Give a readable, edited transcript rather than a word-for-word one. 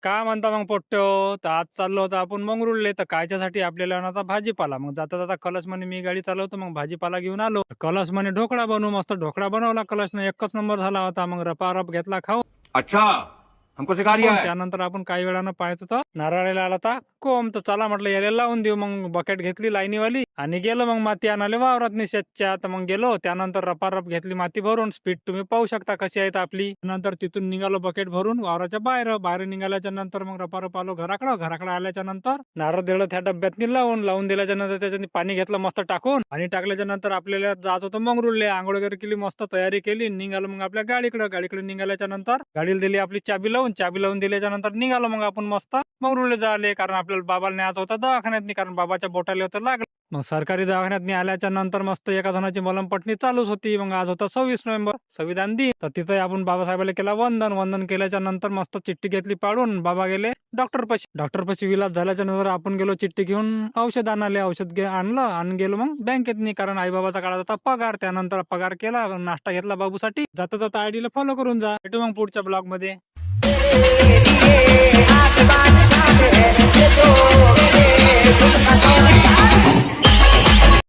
काय म्हणता मग पोट्ट्यो? तर आज चाललो होतो आपण मंगरुळले. तर कायच्यासाठी आपल्याला आता भाजीपाला. मग जाता जाता कलश म्हणे मी गाडी चालवतो, मग भाजीपाला घेऊन आलो. कलश म्हणे ढोकळा बनवू. मस्त ढोकळा बनवला कलशनं, एकच नंबर झाला होता. मग रपारप घेतला खाऊ. अच्छा हमको सिखा रिया है। त्यानंतर आपण काही वेळानं पाहत होतो नारळाला आला होता कोंब. तर चला म्हटलं याला लावून देऊ. मग बकेट घेतली लाईनीवाली आणि गेलो मग माती आणाले वावरात निषेधच्या. तर मग गेलो, त्यानंतर रपारप घेतली माती भरून. स्पीड तुम्ही पाहू शकता कशी आहेत आपली. नंतर तिथून निघालो बकेट भरून वावराच्या बाहेर निघाल्याच्या नंतर मग रपारप आलो घराकडे आल्याच्या नंतर नारळ दिलं त्या डब्यात लावून दिल्याच्या नंतर त्याच्यात पाणी घेतलं मस्त टाकून. आणि टाकल्याच्या नंतर आपल्याला जात होतं मंगरुळले. आंघोळ वगैरे केली, मस्त तयारी केली, निघालो मग आपल्या गाडीकडे निघाल्याच्या नंतर गाडीला दिली आपली चाबी लावून दिल्याच्या नंतर निघालो मग आपण मस्त मंगरुळले जाले. कारण आपल्याला बाबाला न्यायचं होतं दवाखान्यात, कारण बाबाच्या बोटाला होतं लागलं. मग सरकारी दवाखान्यात आल्याच्या नंतर मस्त एका जणाची मलमपट्टी चालूच होती. मग आज होता 26 नोव्हेंबर, संविधान दिन. तर तिथे आपण बाबासाहेबाला केला वंदन केल्याच्या नंतर मस्त चिठ्ठी घेतली पाडून. बाबा गेले डॉक्टर पशी विलास झाल्याच्या नंतर आपण गेलो चिठ्ठी घेऊन औषध आणाले. औषध आणलं आणि गेलो मग बँकेत कारण आई बाबाचा काढायचा होता पगार. त्यानंतर पगार केला, नाश्ता घेतला बाबूसाठी. जाता जाता आयडीला फॉलो करून जा. भेटू मग पुढच्या ब्लॉग मध्ये.